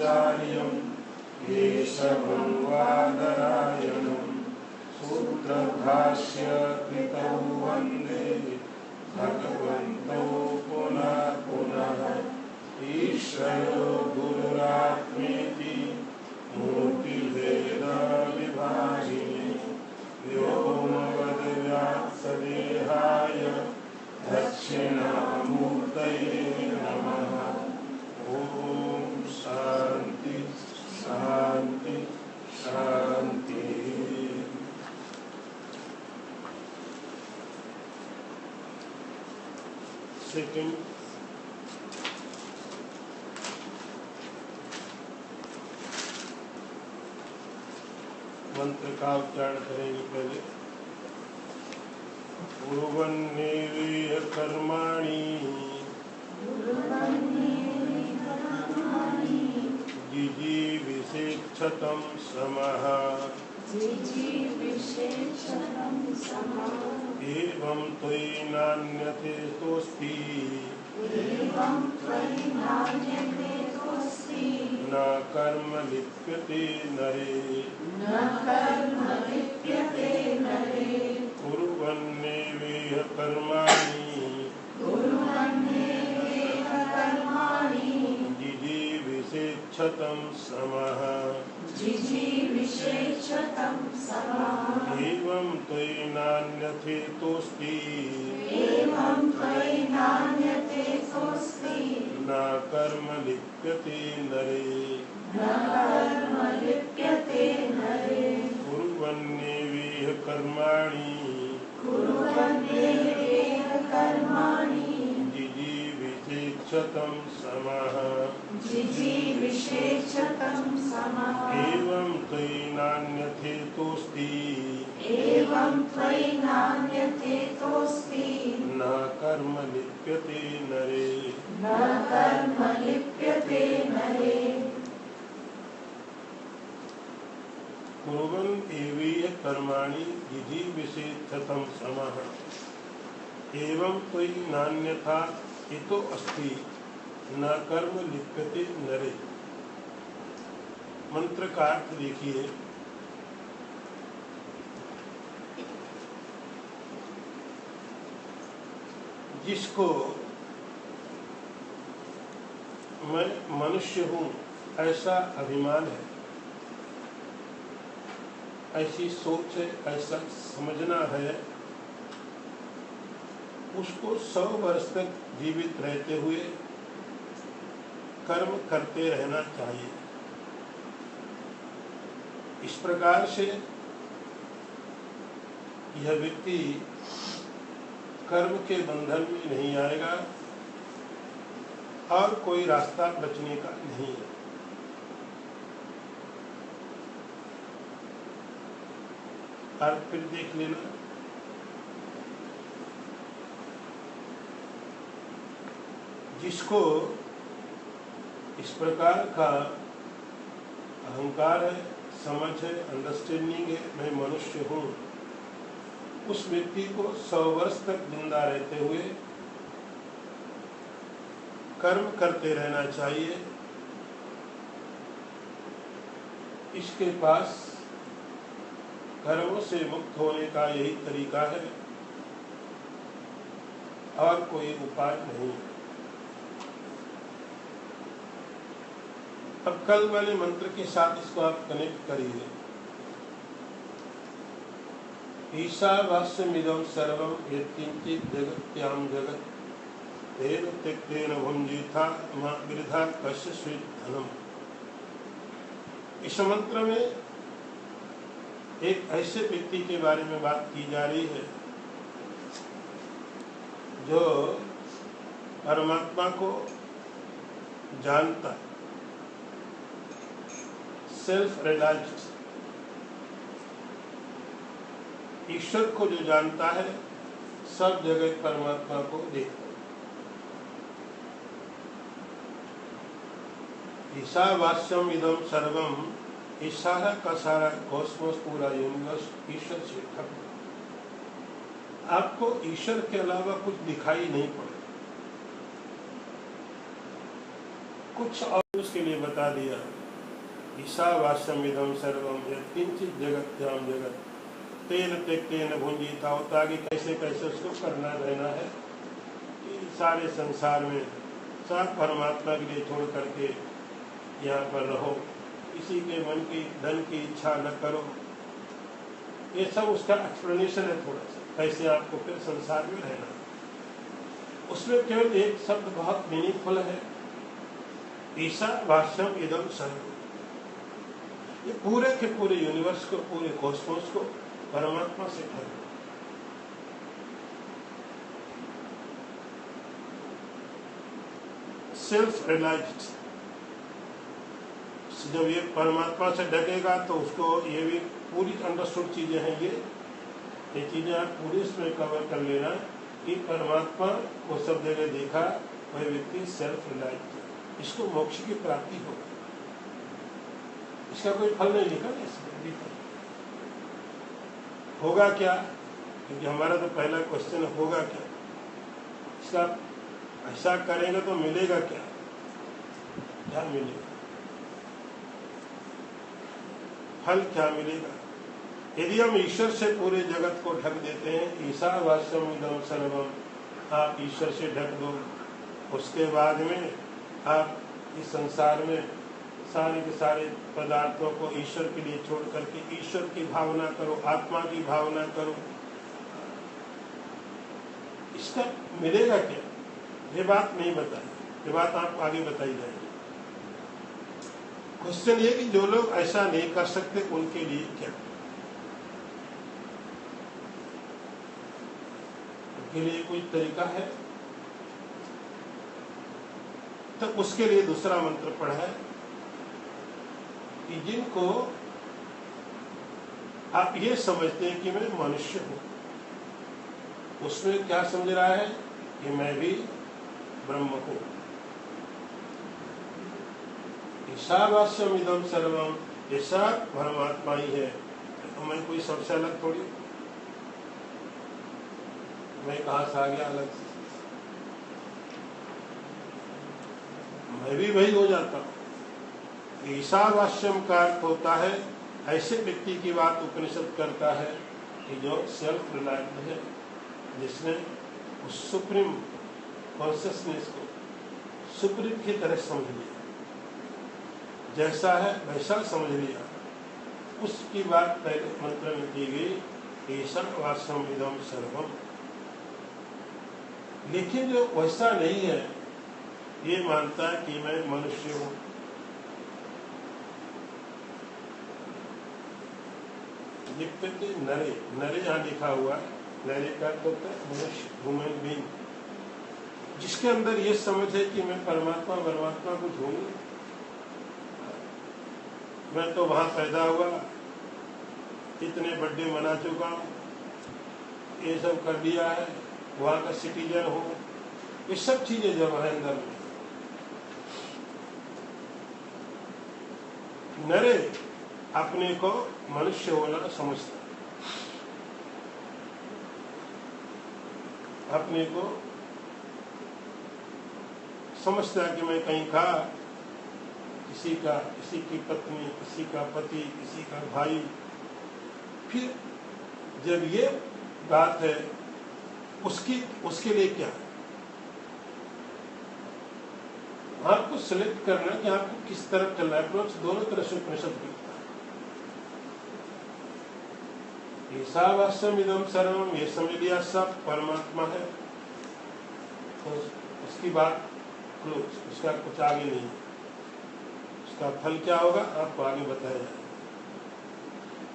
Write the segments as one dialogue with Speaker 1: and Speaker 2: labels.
Speaker 1: शङ्कराचार्यं केशवं वादरायणं सूत्रभाष्यकृतौ वन्दे भगवन्तौ पुनः पुनः। ईश्वरो गुरुरात्मेति मूर्तिभेदविभागिने व्योमवद्व्याप्तदेहाय दक्षिणामूर्तये नमः। ॐ शान्ति शान्ति शान्ति। सेकंड मंत्र का उच्चारण करेंगे। पहले कुर्वन्नेवेह कर्माणि जिजीविषेक्षतं समः एवं त्वयि नान्यते तोस्ति न कर्म लिप्यते नरे। कुर्वन्नेवेह कर्माणि जिजीविषेक्षतं समः एवं त्वयि नान्यते तोस्ति न कर्म लिप्यते नरे। कुर्वन्नेवेह कर्माणि जिजीविषेक्षतं समः एवं त्वयि नान्यते तोस्ति न कर्म लिप्यते नरे। कुर्वन् एवेह कर्माणि जिजीविषेक्षतं समः एवं त्वयि नान्यथा इतो अस्ति न कर्म लिप्यते नरे। मंत्र का अर्थ देखिए। जिसको मैं मनुष्य हूँ ऐसा अभिमान है, ऐसी सोच है, ऐसा समझना है, उसको 100 वर्ष तक जीवित रहते हुए कर्म करते रहना चाहिए। इस प्रकार से यह व्यक्ति कर्म के बंधन में नहीं आएगा और कोई रास्ता बचने का नहीं है। और फिर देख लेना, जिसको इस प्रकार का अहंकार है, समझ है, अंडरस्टैंडिंग है, मैं मनुष्य हूँ, उस व्यक्ति को 100 वर्ष तक जिंदा रहते हुए कर्म करते रहना चाहिए। इसके पास कर्मों से मुक्त होने का यही तरीका है और कोई उपाय नहीं। अब कल वाले मंत्र के साथ इसको आप कनेक्ट करिए। ईशावास्यमिदं सर्वं यत्किंचित् जगत्यां जगत् तेन त्यक्तेन भुञ्जीथा मा वृथा कस्यचित् धनम्। इस मंत्र में एक ऐसे व्यक्ति के बारे में बात की जा रही है जो परमात्मा को जानता है, सेल्फ रियलाइज्ड, ईश्वर को जो जानता है, सब जगह परमात्मा को देखता है। ईशावास्यम इदम सर्वम, ईशारा का सारा कॉस्मोस, पूरा यूनिवर्स ईश्वर से ढका। आपको ईश्वर के अलावा कुछ दिखाई नहीं पड़े, कुछ और उसके लिए बता दिया ईशावास्यम इदम सर्वम यत्किंचित जगत्याम जगत तेन त्यक्तेन भुंजीता। होता आगे कैसे कैसे उसको करना रहना है कि सारे संसार में सब परमात्मा के लिए छोड़ करके यहाँ पर रहो, किसी के मन की धन की इच्छा न करो। ये सब उसका एक्सप्लेनेशन है थोड़ा सा, कैसे आपको फिर संसार में रहना। उसमें केवल एक शब्द बहुत मीनिंगफुल है, ईशावास्यम इदम सर्वम। ये पूरे के पूरे यूनिवर्स को, पूरे कॉस्मोस को परमात्मा से भर दो। Self realized. जब ये परमात्मा से ढकेगा तो उसको ये भी पूरी अंडरस्टूड चीजें हैं। ये चीजें आप पूरी इसमें कवर कर लेना कि परमात्मा को सब जगह देखा, वह व्यक्ति सेल्फ रियलाइज्ड, इसको मोक्ष की प्राप्ति होगी। इसका कोई फल नहीं लिखा ना इसमें, लिखा होगा क्या, क्योंकि हमारा तो पहला क्वेश्चन होगा क्या। इसका ऐसा करेंगे तो मिलेगा क्या, क्या मिलेगा, फल क्या मिलेगा। यदि हम ईश्वर से पूरे जगत को ढक देते हैं, ईशावास्यम इदम सर्वम, आप ईश्वर से ढक दो, उसके बाद में आप इस संसार में सारे के सारे पदार्थों को ईश्वर के लिए छोड़ करके ईश्वर की भावना करो, आत्मा की भावना करो। इसका मिलेगा क्या, ये बात नहीं बताई, ये बात आप आगे बताई जाएगी। क्वेश्चन ये कि जो लोग ऐसा नहीं कर सकते उनके लिए क्या, उनके लिए कोई तरीका है। तो उसके लिए दूसरा मंत्र पढ़ा है कि जिनको आप ये समझते हैं कि मैं मनुष्य हूं, उसमें क्या समझ रहा है कि मैं भी ब्रह्म हूं। ईशावास्यम इदम सर्वम, ऐसा परमात्मा ही है, तो मैं कोई सबसे अलग थोड़ी, मैं कहां से आ गया अलग से, मैं भी वही हो जाता हूं। ईशावास्यम का अर्थ होता है, ऐसे व्यक्ति की बात उपनिषद करता है कि जो सेल्फ रिलायबल है, जिसने उस सुप्रीम कॉन्शियसनेस को सुप्रीम की तरह समझ लिया, जैसा है वैसा समझ लिया। उसकी बात पहले मंत्र में की गई, ईशावास्यम इदम सर्वम। लेकिन जो वैसा नहीं है, ये मानता है कि मैं मनुष्य हूं, लिखते थे नरे, नरे यहां लिखा हुआ है, नरे का तो मनुष्य, ह्यूमन बीइंग, जिसके अंदर ये समझ है कि मैं परमात्मा कुछ हूं, मैं तो वहां पैदा हुआ, इतने बर्थडे मना चुका हूं, ये सब कर दिया है, वहां का सिटीजन हूं, ये सब चीजें जब है अंदर में। नरे अपने को मनुष्य होना समझता, अपने को समझता है कि मैं कहीं का, किसी की पत्नी, किसी का पति, किसी का भाई। फिर जब ये बात है, उसके लिए क्या, आपको सिलेक्ट करना कि आपको किस तरफ चलना है। अप्रोच दोनों तरह से उपनिषद करता है। ईशावास्यम इदम सर्वम, ये समझ लिया सब परमात्मा है, तो उसकी बात क्लोज, उसका कुछ आगे नहीं। उसका फल क्या होगा आपको आगे बताया जाएगा।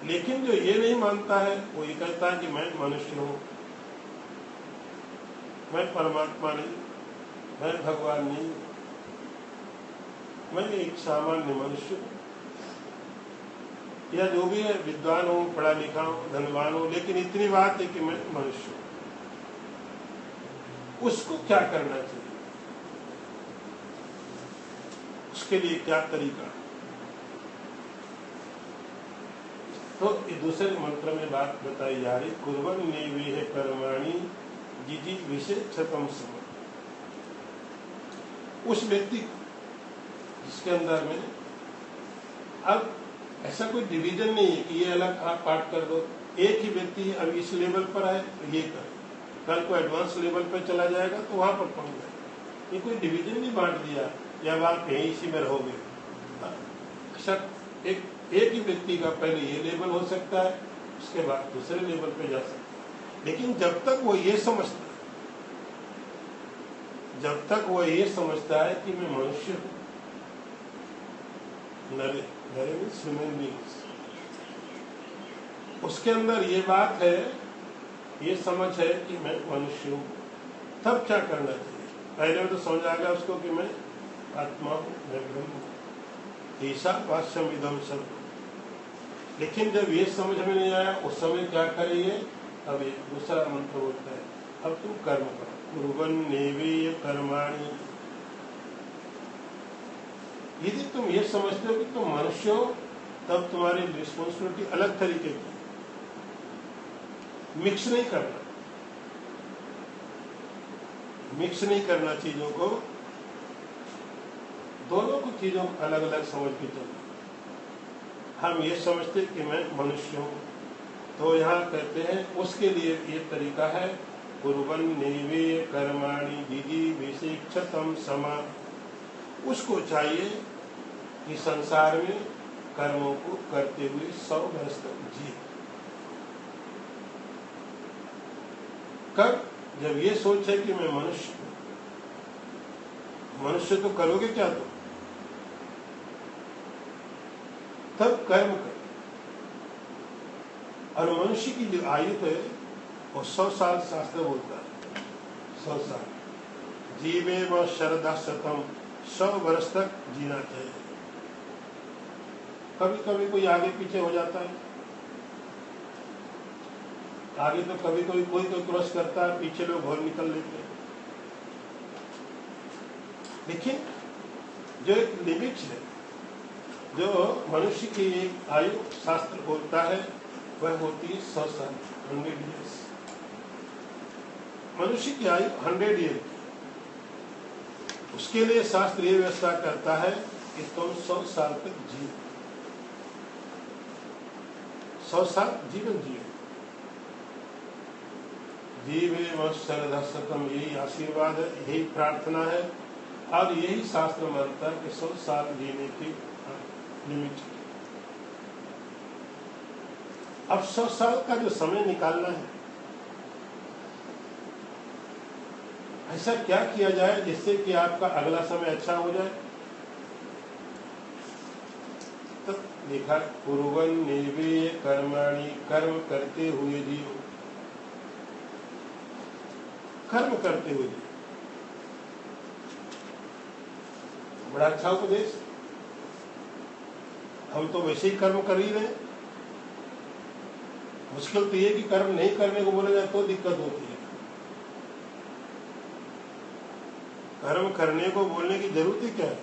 Speaker 1: लेकिन जो ये नहीं मानता है, वो ये कहता है कि मैं मनुष्य हूं, मैं परमात्मा नहीं, मैं भगवान नहीं, मैं एक सामान्य मनुष्य हूं, या जो भी है, विद्वान हूं, पढ़ा लिखा हूं, धनवान हूं, लेकिन इतनी बात है कि मैं मनुष्य हूं। उसको क्या करना चाहिए, उसके लिए क्या तरीका। तो दूसरे मंत्र में बात बताई जा रही, कुर्वन् नेवेह कर्माणि जिजीविषेच्छतम सम। उस व्यक्ति इसके अंदर में अब ऐसा कोई डिवीजन नहीं है कि ये अलग आप पार्ट कर दो। एक ही व्यक्ति अब इस लेवल पर है तो ये कर, कल को एडवांस लेवल पर चला जाएगा तो वहां पर पहुंच जाएगा। ये कोई डिवीजन नहीं बांट दिया या आप यहीं इसी में रहोगे। ऐसा एक ही व्यक्ति का पहले ये लेवल हो सकता है, उसके बाद दूसरे लेवल पे जा सकता है। लेकिन जब तक वो ये समझता है, जब तक वो ये समझता है कि मैं मनुष्य हूं, नरे मीन्स ह्यूमन बींग्स, उसके अंदर ये बात है, ये समझ है कि मैं मनुष्य हूं, तब क्या करना चाहिए? पहले तो समझ आ गया उसको कि मैं आत्मा हूं, मैं ब्रह्म हूं, ईशा वास्यम इदम सर्व। लेकिन जब ये समझ में नहीं आया उस समय क्या करेंगे? अब एक दूसरा मंत्र बोलता है, अब तुम कर्म करो। कुर्वन् नेवेय कर्माणि, यदि तुम ये समझते हो कि तुम मनुष्य हो, तब तुम्हारी रिस्पॉन्सिबिलिटी अलग तरीके की, मिक्स नहीं करना, मिक्स नहीं करना चीजों को, दोनों को चीजों को अलग अलग समझ के चलना। हम ये समझते कि मैं मनुष्य हूं, तो यहाँ कहते हैं उसके लिए ये तरीका है, कुर्वन् नेवेय कर्माणि जिजीविषेक्षतम् समा। उसको चाहिए कि संसार में कर्मों को करते हुए 100 वर्ष तक जिए। कब? जब ये सोच है कि मैं मनुष्य हूं। मनुष्य तो करोगे क्या तुम? तब कर्म करो। और मनुष्य की जो आयु है वो 100 साल शास्त्र बोलता है, 100 साल। जीवे व शरदा शतम, 100 वर्ष तक जीना चाहिए। कभी कभी कोई आगे पीछे हो जाता है, आगे तो कभी कभी कोई तो क्रॉस करता है, पीछे लोग और निकल लेते हैं। लेकिन जो एक लिमिट है, जो मनुष्य की एक आयु शास्त्र बोलता है, वह होती है 100 साल, 100 ईयर्स। मनुष्य की आयु 100 ईयर की, उसके लिए शास्त्र ये व्यवस्था करता है कि तुम 100 साल तक जियो, 100 साल जीवन जियो। जीवे व शरदा शतम, यही आशीर्वाद है, यही प्रार्थना है, और यही शास्त्र मानता है कि 100 साल जीने की लिमिट। अब 100 साल का जो समय निकालना है, ऐसा क्या किया जाए जिससे कि आपका अगला समय अच्छा हो जाए? तो लिखा, कुर्वन् नेवेय कर्माणि, कर्म करते हुए जियो, कर्म करते हुए जियो। बड़ा अच्छा उपदेश। हम तो वैसे ही कर्म कर ही रहे। मुश्किल तो ये कि कर्म नहीं करने को बोला जाए तो दिक्कत होती है। कर्म करने को बोलने की जरूरत ही क्या है?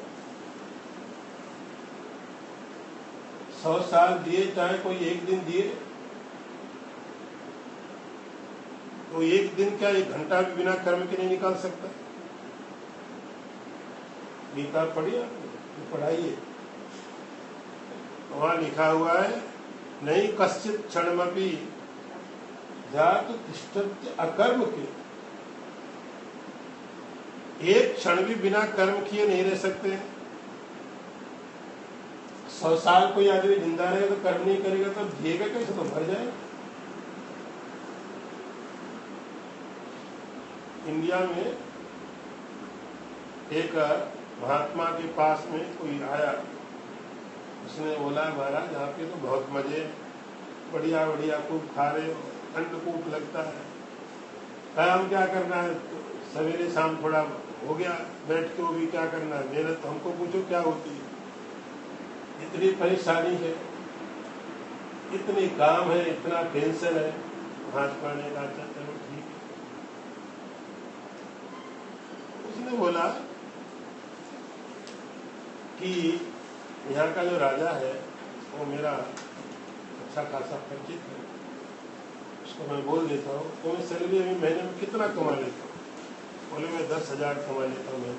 Speaker 1: 100 साल दिए, चाहे कोई एक दिन दिए, तो एक दिन क्या 1 घंटा भी बिना कर्म के नहीं निकाल सकता? गीता पढ़िए, पढ़ाइए, वहां लिखा हुआ है, नहीं कश्चित क्षणमपि जातु तिष्ठत्य अकर्म के। एक क्षण भी बिना कर्म किए नहीं रह सकते। 100 साल कोई आदमी जिंदा रहेगा तो कर्म नहीं करेगा तो जिएगा कैसे? तो मर जाएगा। इंडिया में एक महात्मा के पास में कोई आया, उसने बोला, महाराज यहाँ पे तो बहुत मजे, बढ़िया बढ़िया खूब खा रहे हो, ठंड खूब लगता है, काम क्या करना है? सवेरे शाम थोड़ा हो गया, बैठ के वो भी क्या करना है? मेहनत तो हमको पूछो क्या होती है, इतनी परेशानी है, इतनी काम है, इतना टेंशन है। महात्मा ने कहा, चलो ठीक है। उसने बोला कि यहाँ का जो राजा है वो मेरा अच्छा खासा परिचित है, उसको मैं बोल देता हूँ, तो मैं सैलरी अभी महीने में कितना कमा लेता हूँ? बोले, मैं 10,000 कमा लेता हूँ महीने।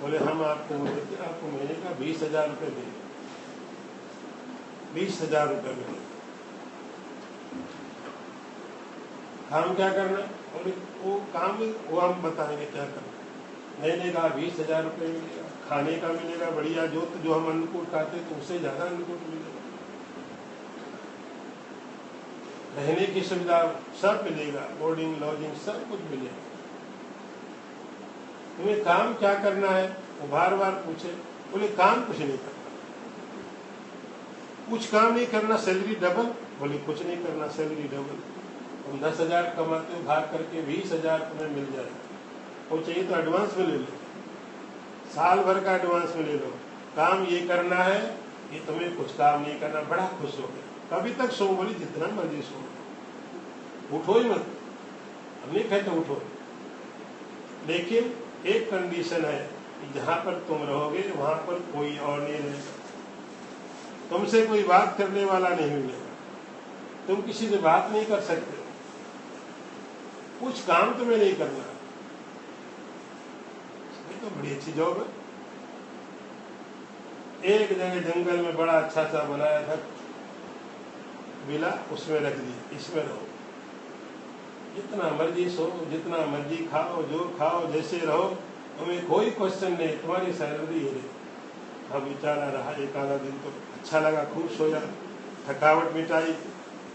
Speaker 1: बोले हम आपको बोले कि आपको महीने का 20,000 रुपये देंगे, 20,000 रुपये मिले। काम क्या करना? बोले वो काम वो हम बताएंगे क्या करना। मैंने कहा 20,000 रुपये मिलेगा, खाने का मिलेगा बढ़िया, जो हम अन्नकूट खाते तो उससे ज्यादा अन्नकूट मिलेगा, रहने की सुविधा सब मिलेगा, बोर्डिंग लॉजिंग सब कुछ मिलेगा। तुम्हें काम क्या करना है? वो बार बार पूछे। बोले काम कुछ नहीं करना। कुछ काम नहीं करना, सैलरी डबल? बोले कुछ नहीं करना, सैलरी डबल। तुम 10,000 कमाते हो, भाग करके 20,000 तुम्हें मिल जाएगा। वो चाहिए तो एडवांस में ले लो, साल भर का एडवांस में ले लो। काम ये करना है, ये तुम्हें कुछ काम नहीं करना। बड़ा खुश हो गया। कभी तक सो? बोली जितना मर्जी सो, उठो ही मत। हमने कहते उठो, लेकिन एक कंडीशन है कि जहां पर तुम रहोगे वहां पर कोई और नहीं रहेगा, तुमसे कोई बात करने वाला नहीं मिलेगा, तुम किसी से बात नहीं कर सकते, कुछ काम तुम्हें नहीं करना। ये तो बड़ी अच्छी जॉब है। एक जगह जंगल में बड़ा अच्छा सा बनाया था विला, उसमें रख दी, इसमें रहो, जितना मर्जी सो, जितना मर्जी खाओ, जो खाओ, जैसे रहो, तुम्हें कोई क्वेश्चन नहीं, तुम्हारी सैलरी है। हम बेचारा रहा एक आधा दिन तो अच्छा लगा, खूब सोया, थकावट मिटाई।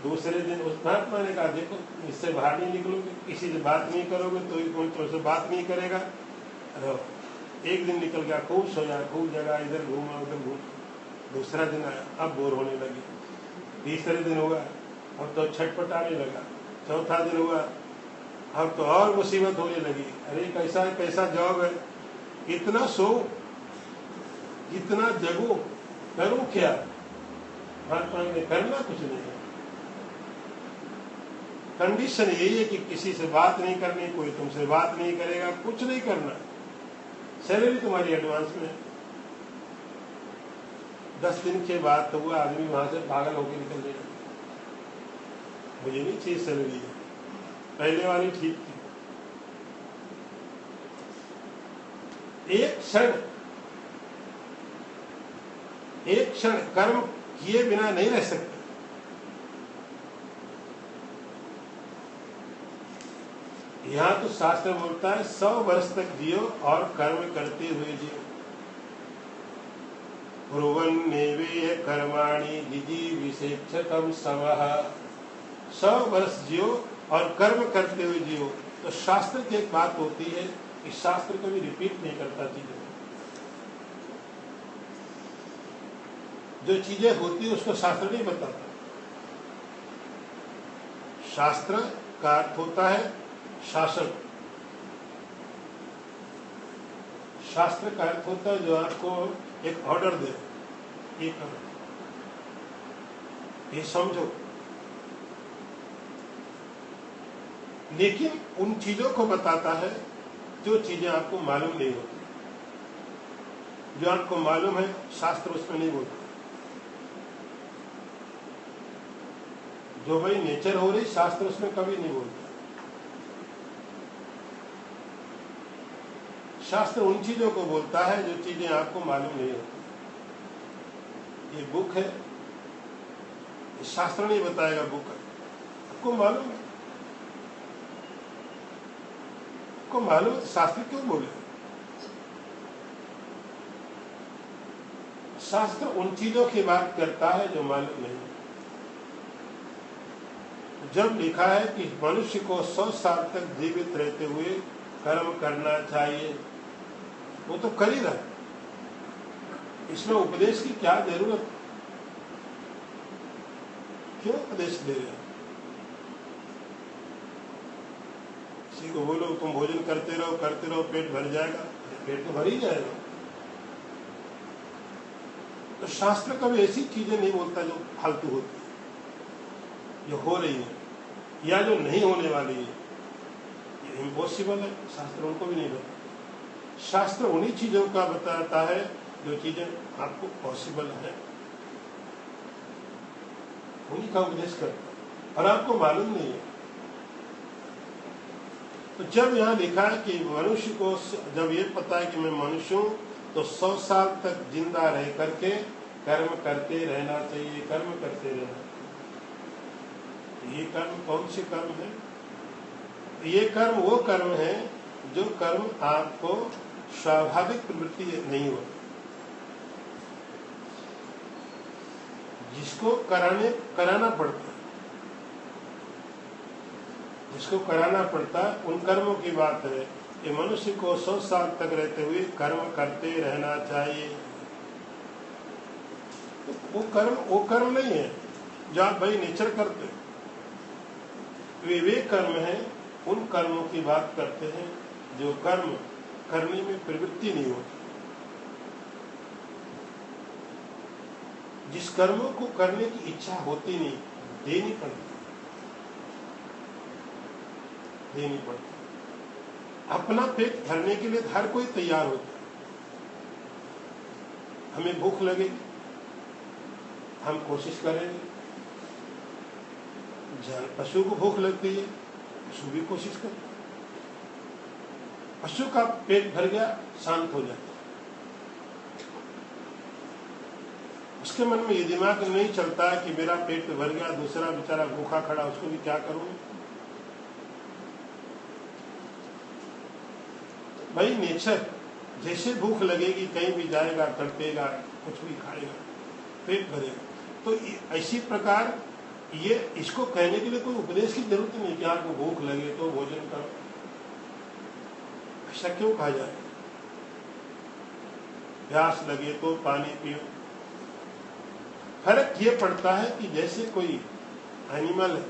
Speaker 1: दूसरे दिन उस महात्मा ने कहा देखो इससे बाहर नहीं निकलोगे, किसी से बात नहीं करोगे तो कोई तुमसे बात नहीं करेगा, रहो। एक दिन निकल गया, खूब सोया, खूब जगह, इधर घूमा उधर घूमा। दूसरा दिन आया, अब बोर होने लगी। तीसरे दिन हुआ, अब तो छटपटाने लगा। चौथा दिन हुआ, अब तो और मुसीबत होने लगी। अरे कैसा जॉब है, इतना सो, इतना जगो, करूं क्या? महात्मा ने करना कुछ नहीं है। कंडीशन यही है कि किसी से बात नहीं करनी, कोई तुमसे बात नहीं करेगा, कुछ नहीं करना, सैलरी तुम्हारी एडवांस में। 10 दिन के बाद तो वो आदमी वहां से पागल होकर निकल गया, मुझे नहीं चाहिए सैलरी, पहले वाली ठीक थी। एक क्षण कर्म किए बिना नहीं रह सकते। यहां तो शास्त्र बोलता है 100 वर्ष तक जियो और कर्म करते हुए जियो। कुर्वन्नेवेह कर्माणि जिजीविषेक्षतम् समः। 100 वर्ष जियो और कर्म करते हुए जियो। तो शास्त्र की एक बात होती है कि शास्त्र कभी रिपीट नहीं करता चीजें। जो चीजें होती है उसको शास्त्र नहीं बताता। शास्त्र का अर्थ होता है शासन। शास्त्र का अर्थ होता है जो आपको एक ऑर्डर दे, ये करो, ये समझो। लेकिन उन चीजों को बताता है जो चीजें आपको मालूम नहीं होती। जो आपको मालूम है शास्त्र उसमें नहीं बोलता। जो भाई नेचर हो रही, शास्त्र उसमें कभी नहीं बोलता। शास्त्र उन चीजों को बोलता है जो चीजें आपको मालूम नहीं होती। ये बुक है, ये शास्त्र नहीं बताएगा बुक है, आपको मालूम है। आपको मालूम है तो शास्त्र क्यों बोले? शास्त्र उन चीजों की बात करता है जो मालूम नहीं। जब लिखा है कि मनुष्य को 100 साल तक जीवित रहते हुए कर्म करना चाहिए, वो तो कर ही रहा है। इसमें उपदेश की क्या जरूरत? क्यों उपदेश दे रहे? किसी को बोलो तुम भोजन करते रहो, पेट भर जाएगा। पेट तो भर ही जाएगा। तो शास्त्र कभी ऐसी चीजें नहीं बोलता जो फालतू होती है, जो हो रही है या जो नहीं होने वाली है। ये इम्पॉसिबल है, शास्त्र उनको भी नहीं बताता। शास्त्र उन्हीं चीजों का बताता है जो चीजें आपको पॉसिबल है, उन्हीं का उपदेश करता है और आपको मालूम नहीं है। तो जब यहाँ लिखा है कि मनुष्य को जब ये पता है कि मैं मनुष्य हूँ तो 100 साल तक जिंदा रह करके कर्म करते रहना चाहिए, कर्म करते रहना चाहिए। ये कर्म कौन से कर्म है? ये कर्म वो कर्म है जो कर्म आपको स्वाभाविक प्रवृत्ति नहीं होती, जिसको कराना पड़ता है, जिसको कराना पड़ता है उन कर्मों की बात है कि मनुष्य को 100 साल तक रहते हुए कर्म करते रहना चाहिए। तो वो कर्म नहीं है जो आप भाई नेचर करते, वे कर्म है, उन कर्मों की बात करते हैं जो कर्म करने में प्रवृत्ति नहीं होती, जिस कर्मों को करने की इच्छा होती नहीं, देनी पड़ती। अपना पेट भरने के लिए हर कोई तैयार होता है। हमें भूख लगेगी, हम कोशिश करेंगे। पशु को भूख लगती है, पशु भी कोशिश करता है। पशु का पेट भर गया, शांत हो जाता है। उसके मन में ये दिमाग नहीं चलता है कि मेरा पेट भर गया, दूसरा बेचारा भूखा खड़ा, उसको भी क्या करूं। भाई नेचर, जैसे भूख लगेगी कहीं भी जाएगा, तड़पेगा, कुछ भी खाएगा, पेट भरेगा। तो इसी प्रकार ये इसको कहने के लिए कोई उपदेश की जरूरत नहीं कि आपको भूख लगे तो भोजन करो। ऐसा क्यों कहा जाए? प्यास लगे तो पानी पियो। फर्क ये पड़ता है कि जैसे कोई एनिमल है,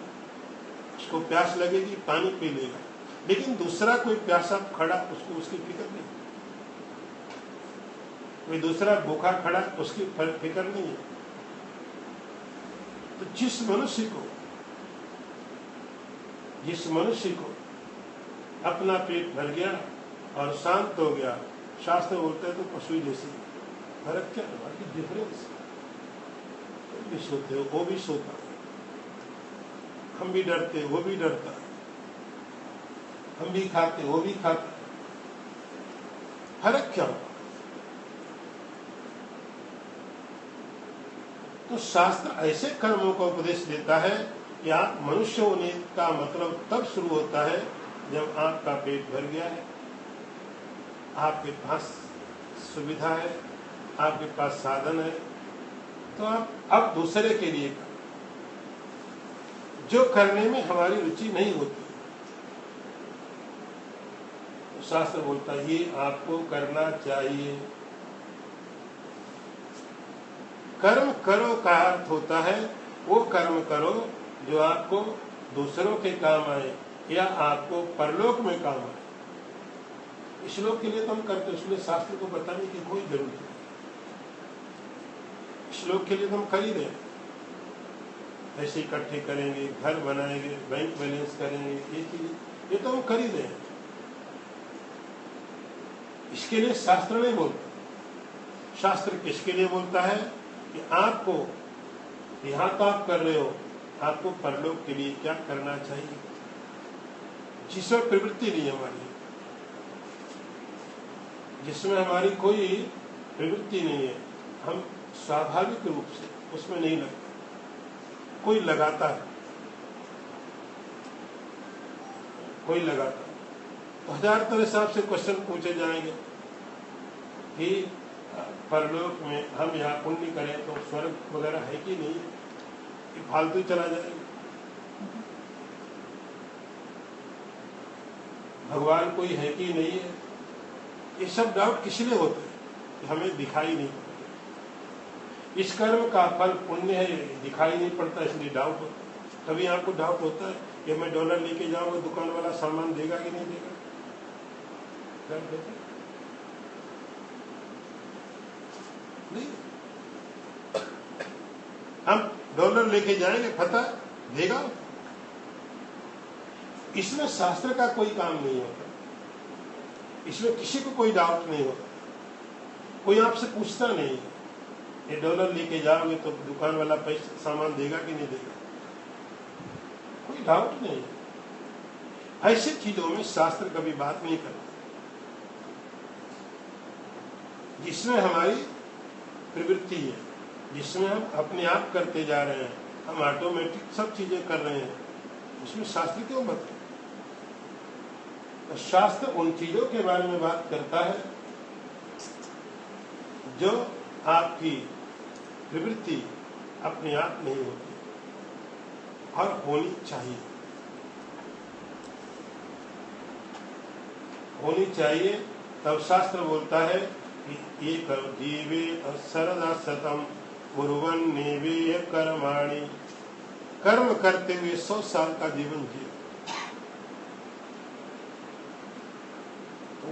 Speaker 1: उसको प्यास लगेगी, पानी पी लेगा, लेकिन दूसरा कोई प्यासा खड़ा, उसको उसकी फिक्र नहीं। कोई दूसरा भूखा खड़ा, उसकी फिक्र नहीं है। तो जिस मनुष्य को अपना पेट भर गया और शांत हो गया, शास्त्र बोलते हैं तो पशु जैसे। फर्क क्या है? डिफरेंस। तुम भी सोते हो, वो भी सोता, हम भी डरते, वो भी डरता, हम भी खाते, वो भी खाता। फर्क क्या होगा? तो शास्त्र ऐसे कर्मों का उपदेश देता है कि आप मनुष्य होने का मतलब तब शुरू होता है जब आपका पेट भर गया है, आपके पास सुविधा है, आपके पास साधन है, तो आप अब दूसरे के लिए जो करने में हमारी रुचि नहीं होती, तो शास्त्र बोलता है ये आपको करना चाहिए। कर्म करो का अर्थ होता है वो कर्म करो जो आपको दूसरों के काम आए या आपको परलोक में काम आए। इस लोक के लिए तो हम करते, इसलिए शास्त्र को बताने की कोई जरूरत नहीं। इस लोक के लिए तो हम कर ही रहे, पैसे इकट्ठे करेंगे, घर बनाएंगे, बैंक बैलेंस करेंगे, ये चीज ये तो हम कर ही रहे। इसके लिए शास्त्र नहीं बोलता। शास्त्र किसके लिए बोलता है कि आपको यहां तो आप कर रहे हो, आपको परलोक के लिए क्या करना चाहिए, जिसमें प्रवृत्ति नहीं है हमारी, जिसमें हमारी कोई प्रवृत्ति नहीं है, हम स्वाभाविक रूप से उसमें नहीं लगते। कोई लगाता है, कोई लगाता है, तो 1000 तरह से आपसे क्वेश्चन पूछे जाएंगे कि परलोक में हम यहाँ पुण्य करें तो स्वर्ग वगैरह है कि नहीं, कि फालतू चला जाएगा। भगवान कोई है कि नहीं है, ये सब डाउट किस लिए होते हैं कि हमें दिखाई नहीं पड़ता। इस कर्म का फल पुण्य है, दिखाई नहीं पड़ता, इसलिए डाउट होता है। तभी आपको डाउट होता है कि मैं डॉलर लेके जाऊंगा, दुकान वाला सामान देगा कि नहीं देगा। नहीं, हम डॉलर लेके जाएंगे, पता देगा। इसमें शास्त्र का कोई काम नहीं होता, इसमें किसी को कोई डाउट नहीं होता। कोई आपसे पूछता नहीं ये डॉलर लेके जाओगे तो दुकान वाला पैसा सामान देगा कि नहीं देगा, कोई डाउट नहीं। ऐसी चीजों में शास्त्र कभी बात नहीं करता जिसमें हमारी प्रवृत्ति है, जिसमें हम अपने आप करते जा रहे हैं, हम ऑटोमेटिक सब चीजें कर रहे हैं, उसमें शास्त्र क्यों बताए? तो शास्त्र उन चीजों के बारे में बात करता है जो आपकी प्रवृत्ति अपने आप नहीं होती और होनी चाहिए, होनी चाहिए। तब शास्त्र बोलता है कि ये कर जीवे सरदा सतम कुर्वन्नेवेय कर्माणि, कर्म करते हुए 100 साल का जीवन जिए।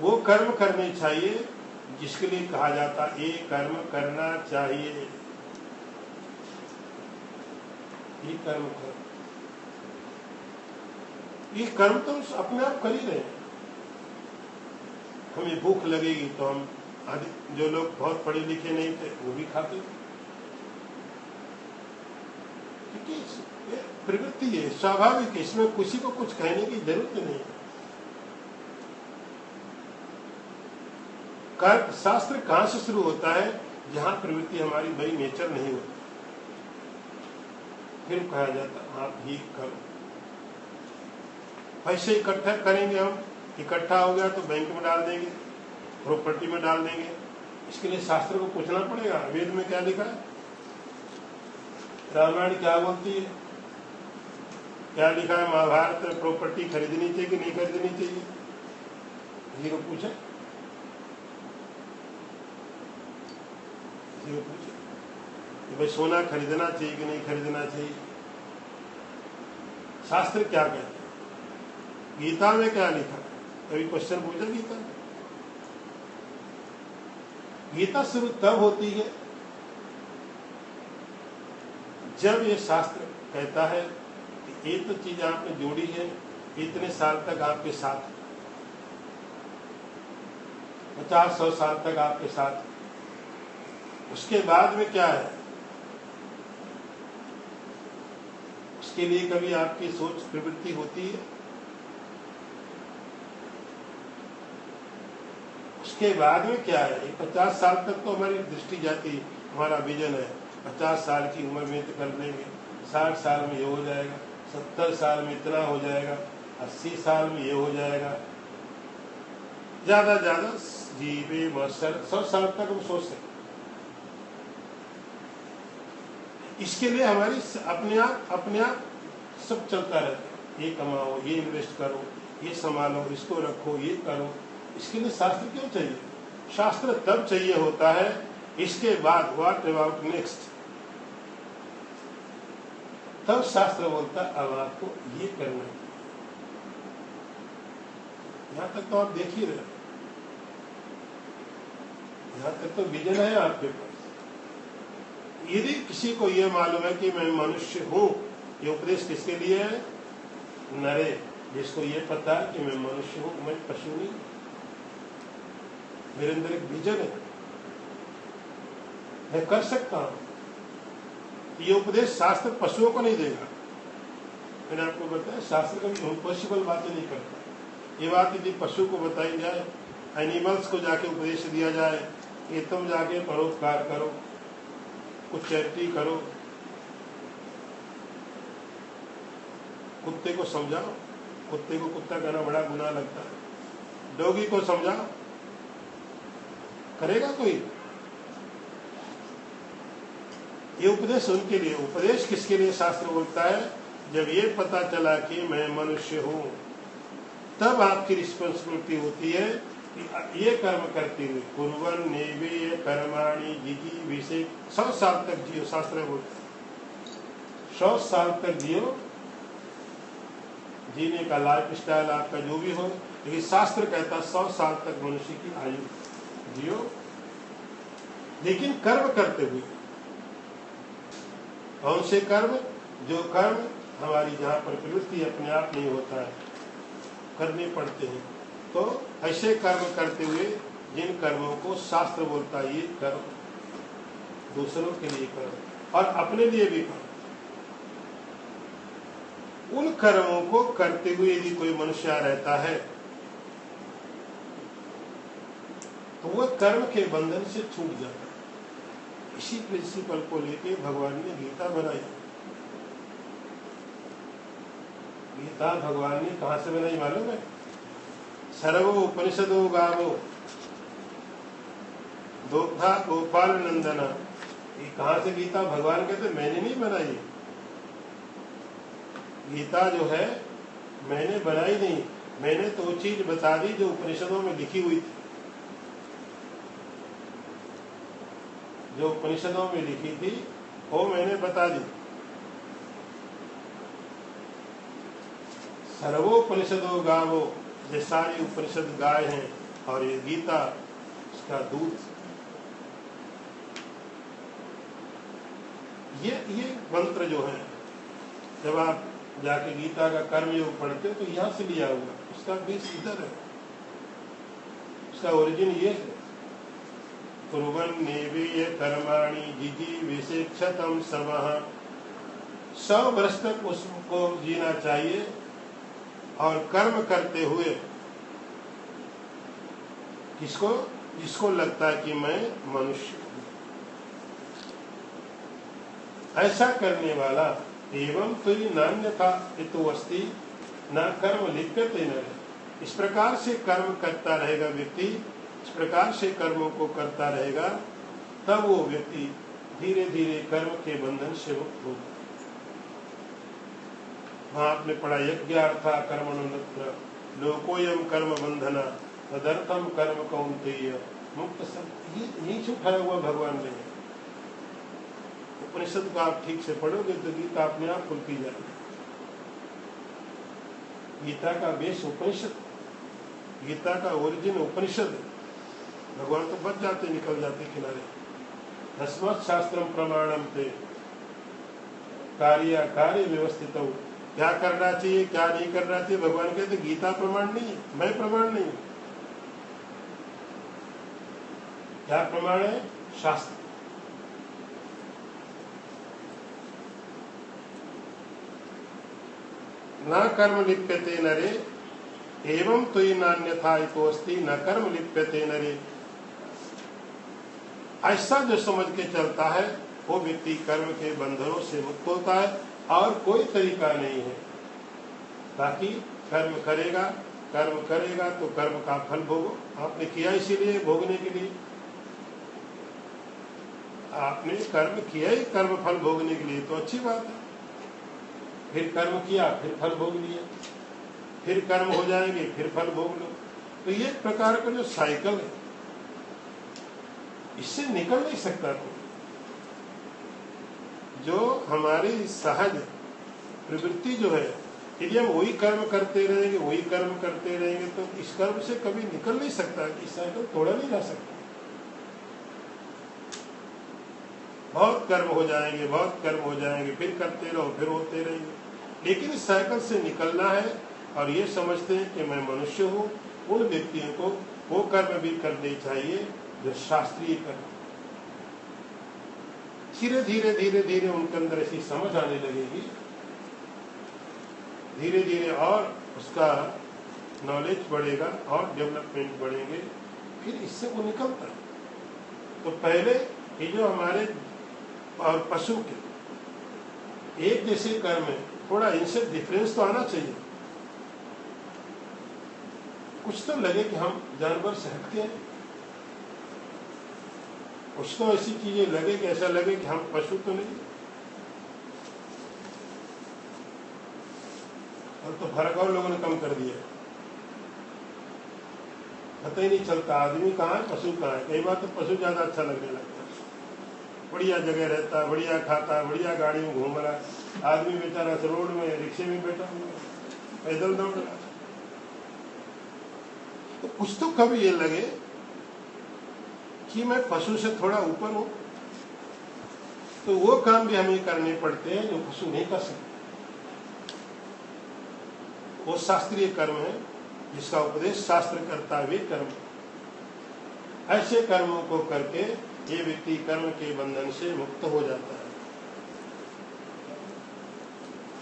Speaker 1: वो कर्म करने चाहिए जिसके लिए कहा जाता ये कर्म करना चाहिए, ये कर्म कर, ये कर्म तो अपने आप कर ही रहे हैं। हमें भूख लगेगी तो हम जो लोग बहुत पढ़े लिखे नहीं थे वो भी खाते, क्योंकि ये प्रवृत्ति है, स्वाभाविक है, इसमें किसी को कुछ कहने की जरूरत नहीं है। शास्त्र कहां से शुरू होता है? जहां प्रवृत्ति हमारी बाई नेचर नहीं होती, फिर कहा जाता आप ही करो। पैसे इकट्ठा करेंगे हम, इकट्ठा हो गया तो बैंक में डाल देंगे, प्रॉपर्टी में डाल देंगे। इसके लिए शास्त्र को पूछना पड़ेगा वेद में क्या लिखा है, रामायण क्या बोलती है, क्या लिखा है महाभारत में, प्रॉपर्टी खरीदनी चाहिए कि नहीं खरीदनी चाहिए, किसी को पूछे? किसी को पूछे कि भाई सोना खरीदना चाहिए कि नहीं खरीदना चाहिए? शास्त्र क्या कहते हैं, गीता में क्या लिखा? कभी क्वेश्चन पूछा गीता में? गीता शुरू तब होती है जब ये शास्त्र कहता है कि ये तो चीज आपने जोड़ी है, इतने साल तक आपके साथ, 50-100 साल तक आपके साथ, उसके बाद में क्या है? उसके लिए कभी आपकी सोच प्रवृत्ति होती है? उसके बाद में क्या है? 50 साल तक तो हमारी दृष्टि जाती है, हमारा विजन है 50 साल की उम्र में तो कर लेंगे, 60 साल में ये हो जाएगा, 70 साल में इतना हो जाएगा, 80 साल में ये हो जाएगा, ज्यादा ज्यादा जीवे वर्षर 100 साल तक हम सोचते हैं। इसके लिए हमारी अपने आप सब चलता रहता है, ये कमाओ, ये इन्वेस्ट करो, ये संभालो, इसको रखो, ये करो। इसके लिए शास्त्र क्यों चाहिए? शास्त्र तब चाहिए होता है इसके बाद व्हाट अबाउट नेक्स्ट, तब शास्त्र बोलता है अब आपको ये करना है। यहां तक तो आप देख ही रहे, यहां तक तो विजन है आपके पास। यदि किसी को यह मालूम है कि मैं मनुष्य हूं, ये उपदेश किसके लिए है? नरे, जिसको ये पता है कि मैं मनुष्य हूं, मैं पशु नहीं, मेरे अंदर एक विजन है, मैं कर सकता हूं। ये उपदेश शास्त्र पशुओं को नहीं देगा। मैंने आपको बताया शास्त्र कभी इम्पॉसिबल बातें नहीं करता। ये बात यदि पशु को बताई जाए, एनिमल्स को जाके उपदेश दिया जाए कि तुम जाके परोपकार करो, कुछ चैरिटी करो, कुत्ते को समझाओ, कुत्ते को कुत्ता कहना बड़ा गुनाह लगता है, डॉगी को समझाओ, करेगा कोई? ये उपदेश उनके लिए, उपदेश किसके लिए शास्त्र बोलता है? जब ये पता चला कि मैं मनुष्य हूं, तब आपकी रिस्पॉन्सिबिलिटी होती है कि ये कर्म करते हुए कुर्वन् नेवेय कर्माणि जिजीविषे 100 साल तक जियो। शास्त्र बोलता है 100 साल तक जियो, जीने का लाइफ स्टाइल आपका जो भी हो, लेकिन शास्त्र कहता है 100 साल तक मनुष्य की आयु जियो, लेकिन कर्म करते हुए। कौन से कर्म? जो कर्म हमारी जहां पर प्रवृत्ति अपने आप नहीं होता है, करने पड़ते हैं। तो ऐसे कर्म करते हुए जिन कर्मों को शास्त्र बोलता है ये कर्म, दूसरों के लिए करो और अपने लिए भी करो। उन कर्मों को करते हुए यदि कोई मनुष्य रहता है तो वह कर्म के बंधन से छूट जाता है। इसी प्रिंसिपल को लेके भगवान ने गीता बनाई। गीता भगवान ने कहां से बनाई मालूम है? सर्वो उपनिषदो गावो दोग्धा गोपाल नंदना। ये कहां से गीता भगवान कहते? मैंने नहीं बनाई। गीता जो है मैंने बनाई नहीं, मैंने तो वो चीज बता दी जो उपनिषदों में लिखी हुई थी। जो उपनिषदों में लिखी थी वो मैंने बता दी। सर्वोपनिषदो गावो, ये सारी उपनिषद गाय हैं और ये गीता उसका दूध। ये मंत्र जो है, जब आप जाके गीता का कर्मयोग पढ़ते हो तो यहां से लिया हुआ, उसका बेस इधर है, उसका ओरिजिन ये है। कुर्वन् नेवेय कर्माणि जिजीविषेक्षतं समः। 100 वर्ष तक उसको जीना चाहिए और कर्म करते हुए किसको, जिसको लगता है कि मैं मनुष्य हूं, ऐसा करने वाला। एवं तो नान्यथा इतो अस्ति न कर्म लिप्यते न। इस प्रकार से कर्म करता रहेगा व्यक्ति, इस प्रकार से कर्मों को करता रहेगा, तब वो व्यक्ति धीरे धीरे कर्म के बंधन से मुक्त होगा। वहां आपने पढ़ा यज्ञार्था कर्मणो लोकोयम कर्म बंधना तदर्थम कर्म कौन्तेय मुक्त सब। ये नीचे उठाया हुआ भगवान ने। उपनिषद को आप ठीक से पढ़ोगे तो गीता अपने आप खुलती जाएगी। गीता का बेस उपनिषद, गीता का ओरिजिन उपनिषद। भगवान तो बच जाते, निकल जाते किनारे। तस्मात् शास्त्रम प्रमाणम थे कार्य व्यवस्थित हो। क्या करना चाहिए क्या नहीं करना चाहिए भगवान कहते गीता प्रमाण नहीं है, मैं प्रमाण नहीं। क्या प्रमाण है? शास्त्र। न कर्म लिप्यते नरे एवं तो नान्यथा इतोस्ति न कर्म लिप्यते नरे। ऐसा जो समझ के चलता है वो व्यक्ति कर्म के बंधनों से मुक्त होता है और कोई तरीका नहीं है। ताकि कर्म करेगा तो कर्म का फल भोगो। आपने किया इसीलिए भोगने के लिए, आपने कर्म किया ही कर्म फल भोगने के लिए, तो अच्छी बात है। फिर कर्म किया फिर फल भोग लिया, फिर कर्म हो जाएंगे फिर फल भोग लो। तो ये एक प्रकार का जो साइकिल है, इससे निकल नहीं सकता कोई। जो हमारी सहज प्रवृत्ति जो है, यदि हम वही कर्म करते रहेंगे तो इस कर्म से कभी निकल नहीं सकता। इस साइकिल तोड़ा नहीं जा सकता। बहुत कर्म हो जाएंगे, फिर करते रहो, फिर होते रहेंगे। लेकिन इस साइकिल से निकलना है और ये समझते हैं कि मैं मनुष्य हूँ। उन व्यक्तियों को वो कर्म भी करने चाहिए जो शास्त्रीय कर्म। धीरे धीरे उनके अंदर ऐसी समझ आने लगेगी, धीरे धीरे और उसका नॉलेज बढ़ेगा और डेवलपमेंट बढ़ेंगे, फिर इससे वो निकलता है। तो पहले ये जो हमारे और पशु के एक जैसे कर्म है, थोड़ा इनसे डिफरेंस तो आना चाहिए। कुछ तो लगे कि हम जानवर से हटके हैं, कुछ तो ऐसी चीजें लगे कि ऐसा लगे कि हम पशु तो नहीं। और तो फर्क और लोगों ने कम कर दिया, पता ही नहीं चलता आदमी कहाँ है पशु कहाँ है। कई बार तो पशु ज्यादा अच्छा लगने लगता है। बढ़िया जगह रहता है, बढ़िया खाता है, बढ़िया गाड़ी में घूम रहा है, आदमी बेचारा रोड में रिक्शे में बैठा हुआ, पैदल दौड़ रहा है। तो कुछ तो कभी ये लगे कि मैं पशु से थोड़ा ऊपर हूं, तो वो काम भी हमें करने पड़ते हैं जो पशु नहीं कर सकते। वो शास्त्रीय कर्म है जिसका उपदेश शास्त्र करता हुए कर्म। ऐसे कर्मों को करके ये व्यक्ति कर्म के बंधन से मुक्त हो जाता है।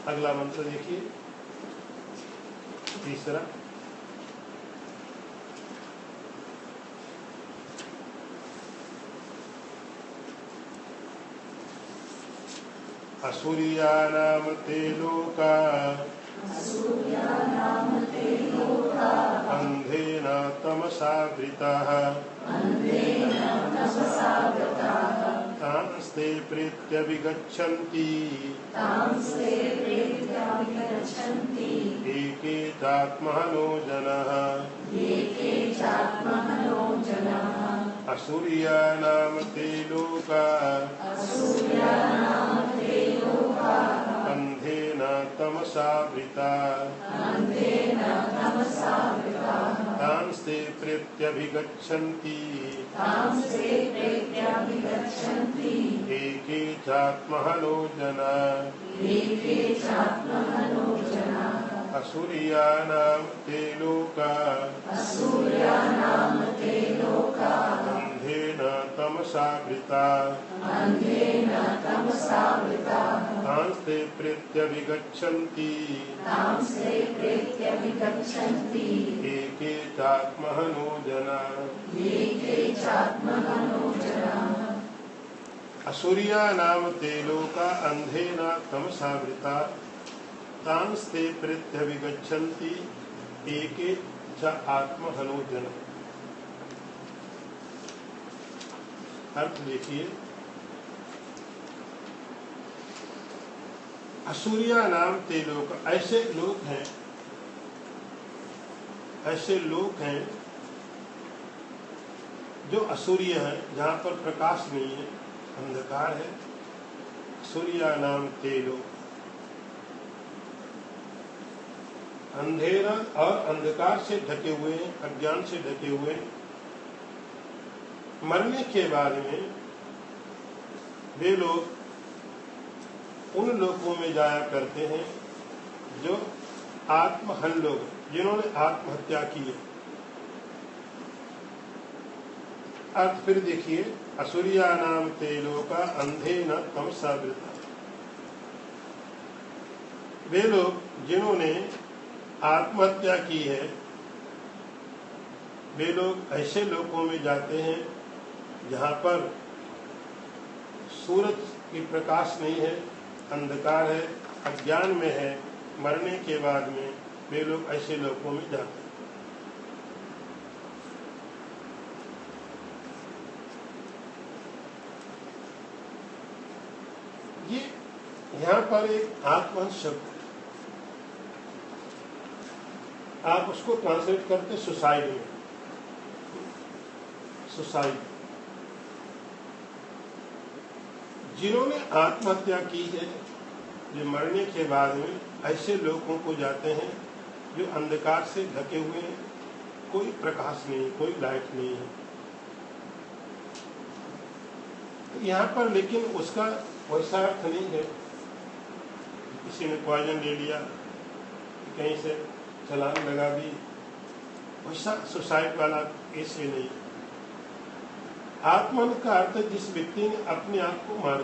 Speaker 1: अगला मंत्र देखिए, तीसरा। असुरियानाम ते लोका अंधेन तमसावृताः तांस्ते प्रेत्य विगच्छन्ति एके चात्महनो जनः असुरियानाम ते लोका अंधेन तमसावृता तांस्ते प्रेत्यभिगच्छन्ति एके चात्महनो जनाः असुरियानाम ते लोका अंधेन तमसावृता तांस्ते प्रेत्यभिगच्छन्ति एके चात्महनो जनाः असुरियानाम ते लोका अंधेन तमसावृता तांस्ते प्रेत्यभिगच्छन्ति एके च आत्महनो जनाः। अर्थ देखिए, असुरिया नाम ते लोक, ऐसे लोग हैं जो असुरिय है, जहाँ पर प्रकाश नहीं है, अंधकार है। सूर्या नाम ते लोग, अंधेरा और अंधकार से ढके हुए हैं, अज्ञान से ढके हुए हैं। मरने के बाद में वे लोग उन लोगों में जाया करते हैं जो आत्महन लोग, जिन्होंने आत्महत्या की है। अर्थ फिर देखिए, असुरिया नाम ते लोका अंधेन तमसावृता, वे लोग जिन्होंने आत्महत्या की है, वे लोग ऐसे लोगों में जाते हैं जहाँ पर सूरज की प्रकाश नहीं है, अंधकार है, अज्ञान में है। मरने के बाद में वे लोग ऐसे लोगों में जाते हैं। ये यहाँ पर एक आत्मन शब्द, आप उसको ट्रांसलेट करते सुसाइड में, सुसाइड। जिन्होंने आत्महत्या की है, जो मरने के बाद में ऐसे लोगों को जाते हैं जो अंधकार से ढके हुए हैं, कोई प्रकाश नहीं, कोई लाइट नहीं है। तो यहाँ पर लेकिन उसका वैसा अर्थ नहीं है, किसी ने पॉइजन ले लिया, कहीं से छलांग लगा दी, वैसा सुसाइड वाला ऐसे नहीं। आत्मन का अर्थ जिस व्यक्ति ने अपने आप को मार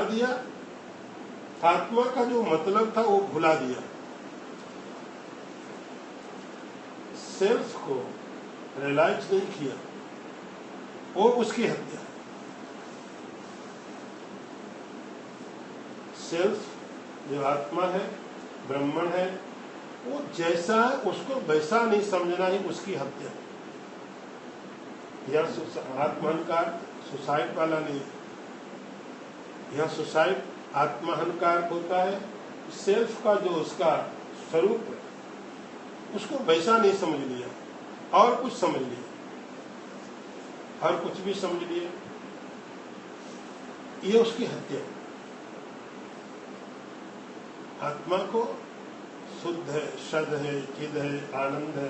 Speaker 1: दिया, आत्मा का जो मतलब था वो भुला दिया, सेल्फ को रियलाइज नहीं किया, वो उसकी हत्या। सेल्फ जो आत्मा है, ब्रह्मण है, वो जैसा है उसको वैसा नहीं समझना ही उसकी हत्या। यह आत्महंकार सुसाइड वाला नहीं, यह सुसाइड आत्महंकार होता है। सेल्फ का जो उसका स्वरूप है, उसको वैसा नहीं समझ लिया और कुछ समझ लिया, और कुछ भी समझ लिया, ये उसकी हत्या। आत्मा को शुद्ध है, सद है, चिद है, आनंद है,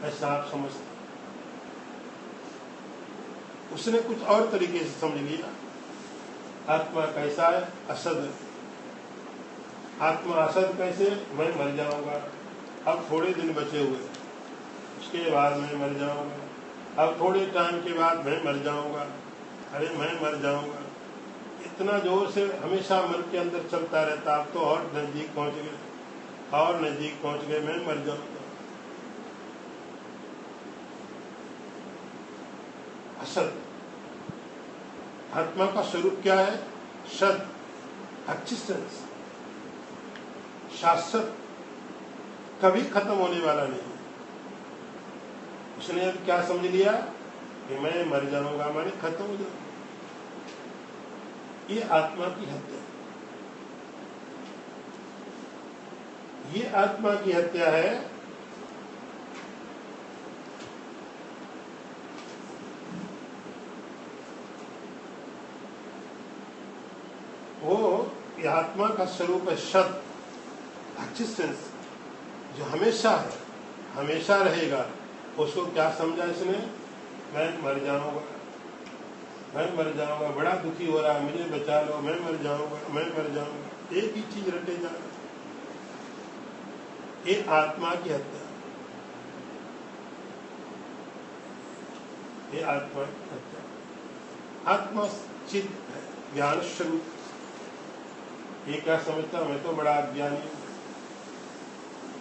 Speaker 1: ऐसा आप समझते। उसने कुछ और तरीके से समझ लिया। आत्मा कैसा है? असद है। आत्मा असद कैसे? मैं मर जाऊंगा, अब थोड़े दिन बचे हुए, उसके बाद मैं मर जाऊंगा, अब थोड़े टाइम के बाद मैं मर जाऊंगा, अरे मैं मर जाऊंगा, इतना जोर से हमेशा मन के अंदर चलता रहता, आप तो और नजदीक पहुंच गए, और नजदीक पहुंच गए, मैं मर जाऊंगा। असत, आत्मा का स्वरूप क्या है? सत, एक्सिस्टेंस, शाश्वत, कभी खत्म होने वाला नहीं। उसने अब क्या समझ लिया कि मैं मर जाऊंगा, माने खत्म हो जाऊंगा। ये आत्मा की हत्या, ये आत्मा की हत्या है। वो ये आत्मा का स्वरूप है सत, एक्सिस्टेंस, जो हमेशा है, हमेशा रहेगा। उसको क्या समझा इसने? मैं मर जाऊंगा, मैं मर जाऊंगा, बड़ा दुखी हो रहा है, मुझे बचा लो, मैं मर जाऊंगा, मैं मर जाऊंगा। एक ही चीज रटे जा रहा, ये आत्मा की हत्या, ये आत्मा की हत्या। आत्मा चित्त है, ज्ञान स्वरूप। ये क्या समझता, मैं तो बड़ा अज्ञानी हूं,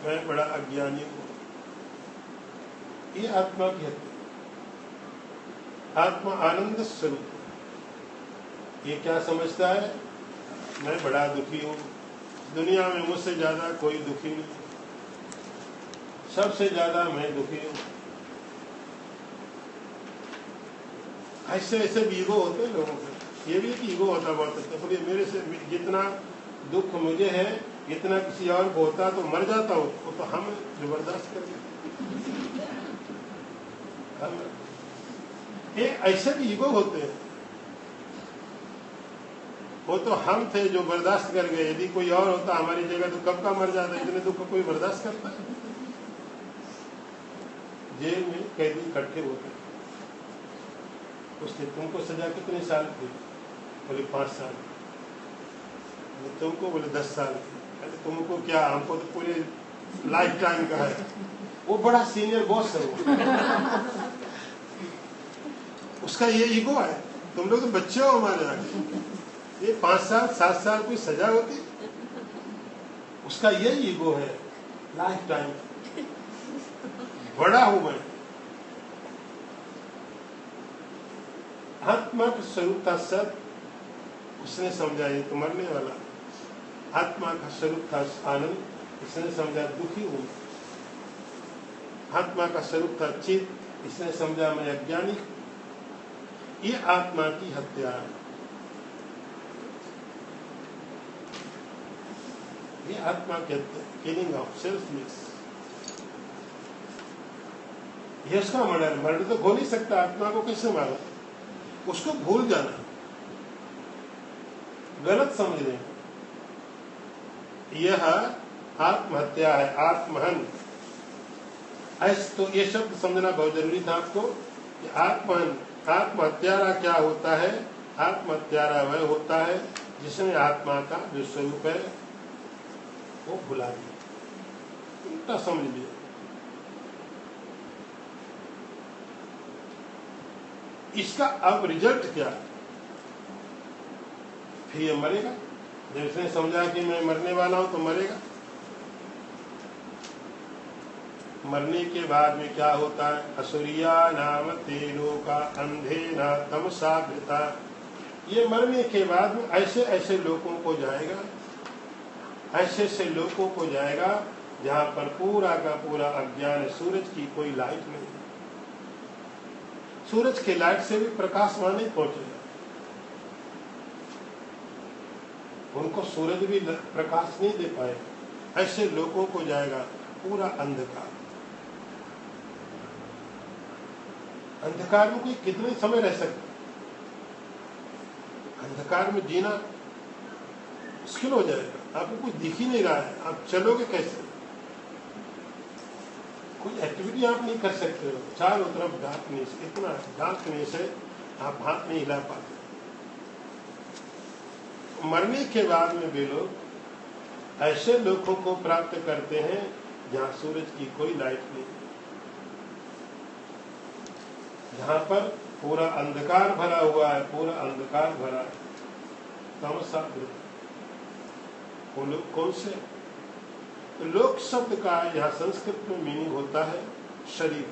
Speaker 1: मैं बड़ा अज्ञानी हूं। ये आत्मा की हत्या। आत्मा आनंद स्वरूप। ये क्या समझता है? मैं बड़ा दुखी हूं, दुनिया में मुझसे ज्यादा कोई दुखी नहीं, सबसे ज्यादा मैं दुखी हूं। ऐसे ऐसे भी ईगो होते हैं लोगों के। ये भी एक ईगो होता बहुत अच्छा, बोलिए मेरे से जितना दुख मुझे है इतना किसी और को होता तो मर जाता हो, वो तो हम जबरदस्त कर देते। ये ऐसे भी ईगो होते हैं, वो तो हम थे जो बर्दाश्त कर गए, यदि कोई और होता हमारी जगह तो कब का मर जाता। इतने दुख को कोई बर्दाश्त करता है? जेल में कैदी इकट्ठे होते, उसने तुमको सजा कितने साल की? बोले 5 साल। तुमको? बोले 10 साल की। अरे तुमको क्या, हमको तो पूरे लाइफ टाइम का है। वो बड़ा सीनियर बॉस है वो। उसका ये ईगो है, तुम लोग तो बच्चे हो हमारे आगे, ये 5 साल 7 साल कोई सजा होती? उसका ये ईगो है लाइफ टाइम, बड़ा हूं मैं। आत्मा का स्वरूप था सत, उसने समझा ये तो मरने वाला। आत्मा का स्वरूप था आनंद, इसने समझा दुखी हूं। आत्मा का स्वरूप था चित, इसने समझा मैं अज्ञानी। ये आत्मा की हत्या है, ये आत्मा की हत्या, किलिंग ऑफ सेल्फनेस। ये उसका मर्डर, मर्डर तो हो नहीं सकता। आत्मा को कैसे मारा? उसको भूल जाना, गलत समझ लेना, यह आत्महत्या है, आत्महन। ऐसे तो ये शब्द समझना बहुत जरूरी था आपको कि आत्महन, आत्महत्यारा क्या होता है? आत्महत्यारा वह होता है जिसने आत्मा का जो स्वरूप है वो भुला दिया, उल्टा समझ लिया। इसका अब रिजल्ट क्या? फिर ये मरेगा। जब इसने समझा कि मैं मरने वाला हूं तो मरेगा। मरने के बाद में क्या होता है? असुरिया नाम तेलो का अंधे न तमसा घृता। ये मरने के बाद में ऐसे ऐसे लोगों को जाएगा, ऐसे ऐसे लोगों को जाएगा जहां पर पूरा का पूरा अज्ञान है, सूरज की कोई लाइट नहीं, सूरज के लाइट से भी प्रकाश वहां नहीं पहुंचेगा, उनको सूरज भी प्रकाश नहीं दे पाए। ऐसे लोगों को जाएगा पूरा अंधकार। अंधकार में कोई कितने समय रह सकता? अंधकार में जीना मुश्किल हो जाएगा, आपको कुछ दिख ही नहीं रहा है, आप चलोगे कैसे? कोई एक्टिविटी आप नहीं कर सकते हो, चारों तरफ डार्कनेस, इतना डार्कनेस है आप हाथ नहीं हिला पाते। मरने के बाद में भी लोग ऐसे लोगों को प्राप्त करते हैं जहां सूरज की कोई लाइट नहीं, जहां पर पूरा अंधकार भरा हुआ है, पूरा अंधकार भरा है। तमसा वृता। वो लोग कौन से? तो लोक शब्द का यहाँ संस्कृत में मीनिंग होता है शरीर।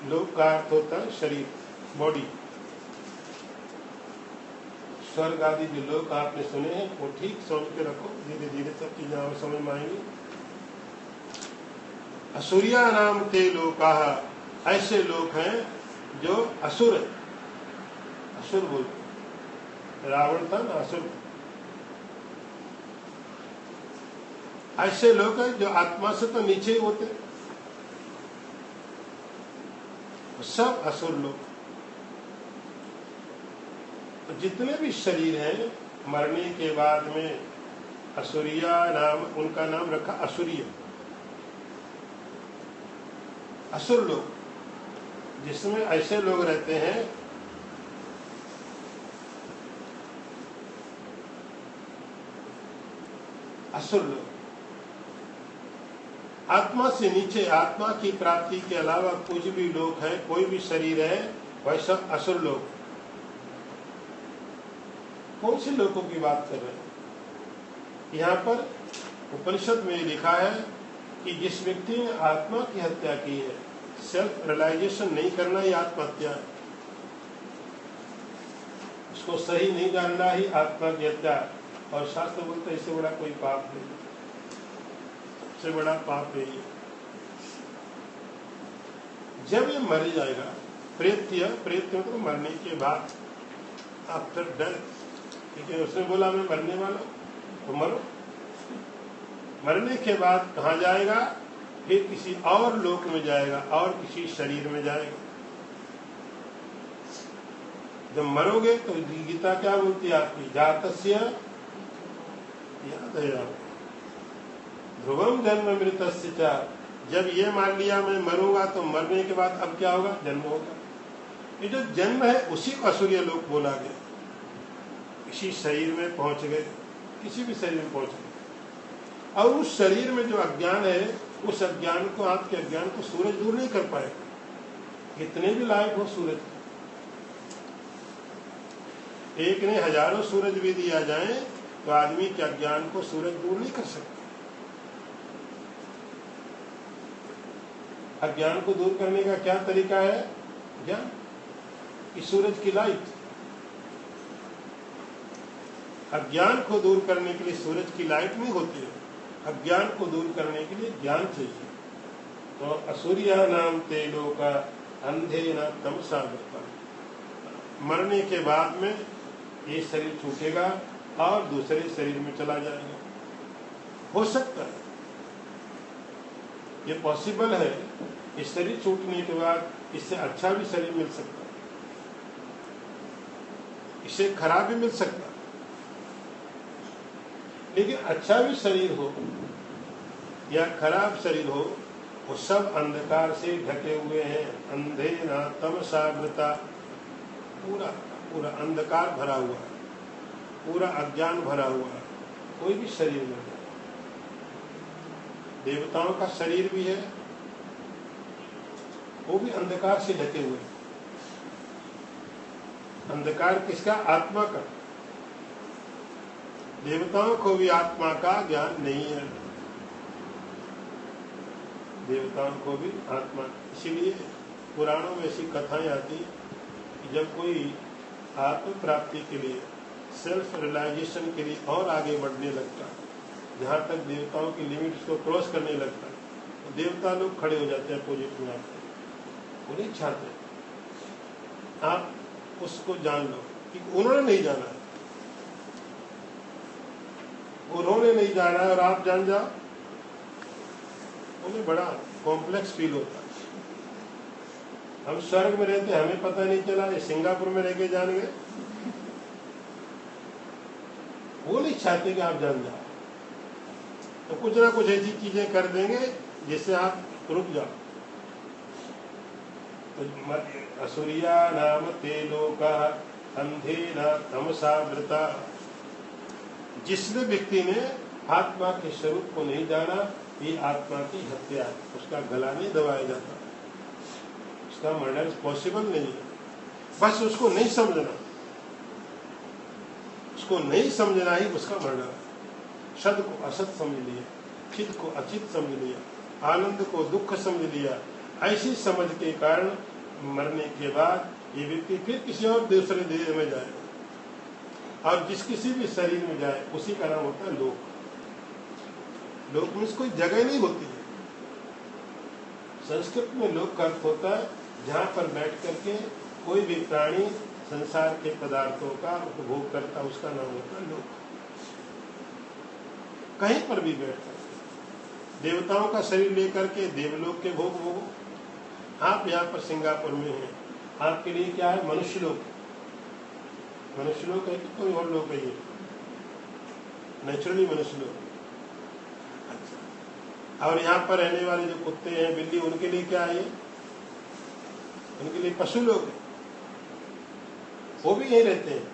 Speaker 1: लोक का अर्थ होता है शरीर, बॉडी। स्वर्ग आदि जो लोक आपने सुने हैं वो ठीक समझ के रखो, धीरे धीरे सब चीजें और समझ में आएंगी। असुरिया नाम ते लोका, ऐसे लोग हैं जो असुर है। असुर बोलते, रावण था ना असुर। ऐसे लोग हैं जो आत्मा से तो नीचे ही होते, सब असुर लोग। तो जितने भी शरीर हैं मरने के बाद में असुरिया नाम, उनका नाम रखा असुरिया, असुर लोग। जिसमें ऐसे लोग रहते हैं असुर लोग, आत्मा से नीचे, आत्मा की प्राप्ति के अलावा कुछ भी लोग हैं, कोई भी शरीर है, वह सब असुर लोग। कौन से लोगों की बात कर रहे हैं? यहाँ पर उपनिषद में लिखा है कि जिस व्यक्ति ने आत्मा की हत्या की है, सेल्फ रियलाइजेशन नहीं करना ही आत्महत्या है। उसको सही नहीं जानना ही आत्मा की हत्या। और शास्त्र बोलते हैं इससे बड़ा कोई पाप नहीं, सबसे बड़ा पाप यही है। जब ये मर जाएगा, प्रेत्य, प्रेत्य मतलब मरने के बाद, आफ्टर डेथ। ठीक है, उसने बोला मैं मरने वाला हूं, तो मरो। मरने के बाद कहाँ जाएगा? फिर किसी और लोक में जाएगा, और किसी शरीर में जाएगा। जब मरोगे तो गीता क्या बोलती है आपकी? जातस्य, याद है आप, ध्रुवम जन्म मृतस्य च। जब ये मान लिया मैं मरूंगा तो मरने के बाद अब क्या होगा? जन्म होगा। ये जो जन्म है उसी को असुरीय लोक बोला गया। किसी शरीर में पहुंच गए, किसी भी शरीर में पहुंच गए, और उस शरीर में जो अज्ञान है, उस अज्ञान को, आपके अज्ञान को सूरज दूर नहीं कर पाएगा। कितने भी लायक हो सूरज, एक ने हजारों सूरज भी दिया जाए तो आदमी के अज्ञान को सूरज दूर नहीं कर सकता। अज्ञान को दूर करने का क्या तरीका है? ज्ञान की सूरज की लाइट। अज्ञान को दूर करने के लिए सूरज की लाइट नहीं होती है, अज्ञान को दूर करने के लिए ज्ञान चाहिए। तो असुरिया नाम ते लोका अंधे न तमसा वृता। मरने के बाद में ये शरीर छूटेगा और दूसरे शरीर में चला जाएगा। हो सकता है, ये पॉसिबल है। इस शरीर छूटने के बाद इससे अच्छा भी शरीर मिल सकता है, इससे खराब भी मिल सकता है। लेकिन अच्छा भी शरीर हो या खराब शरीर हो, वो सब अंधकार से ढके हुए हैं। अंधे न तमसा वृता, पूरा पूरा अंधकार भरा हुआ है, पूरा अज्ञान भरा हुआ है। कोई भी शरीर में, देवताओं का शरीर भी है, वो भी अंधकार से ढके हुए। अंधकार किसका? आत्मा का। देवताओं को भी आत्मा का ज्ञान नहीं है, देवताओं को भी आत्मा। इसीलिए पुराणों में ऐसी कथाएं आती कि जब कोई आत्म प्राप्ति के लिए, सेल्फ रियलाइजेशन के लिए और आगे बढ़ने लगता है, जहाँ तक देवताओं की लिमिट्स को क्रॉस करने लगता है, तो देवता लोग खड़े हो जाते हैं अपोजिट में आते हैं। वो नहीं चाहते आप उसको जान लो, कि उन्होंने नहीं जाना है, उन्होंने नहीं जाना है और आप जान जाओ। उन्हें बड़ा कॉम्प्लेक्स फील होता है। हम स्वर्ग में रहते, हमें पता नहीं चला, ये सिंगापुर में रह के जान गए। वो नहीं चाहते कि आप जान जाओ, तो कुछ ना कुछ ऐसी चीजें कर देंगे जिससे आप रुक जाओ। तो असुरिया नाम ते लोका अंधे न तमसा वृता। जिस व्यक्ति ने आत्मा के स्वरूप को नहीं जाना, ये आत्मा की हत्या है। उसका गला नहीं दबाया जाता, उसका मर्डर पॉसिबल नहीं है। बस उसको नहीं समझना, उसको नहीं समझना ही उसका मर्डर है। सद को असत समझ लिया, चित को अचित समझ लिया, आनंद को दुख समझ लिया। ऐसी समझ के कारण मरने के बाद ये व्यक्ति फिर किसी और दूसरे देह में जाएगा, और जिस किसी भी शरीर में जाए उसी का नाम होता है लोक। लोक में कोई जगह नहीं होती है। संस्कृत में लोक का अर्थ होता है जहाँ पर बैठ करके कोई भी प्राणी संसार के पदार्थों का उपभोग करता, उसका नाम होता है लोक। कहीं पर भी बैठ करके देवताओं का शरीर लेकर के देवलोक के भोग भोगो। आप यहाँ पर सिंगापुर में हैं, आपके लिए क्या है? मनुष्य लोक। मनुष्य लोक है कि कोई और लोक है? ये नेचुरली मनुष्य लोक। अच्छा, और यहाँ पर रहने वाले जो कुत्ते हैं, बिल्ली, उनके लिए क्या है? ये उनके लिए पशु लोक है। वो भी यही रहते हैं,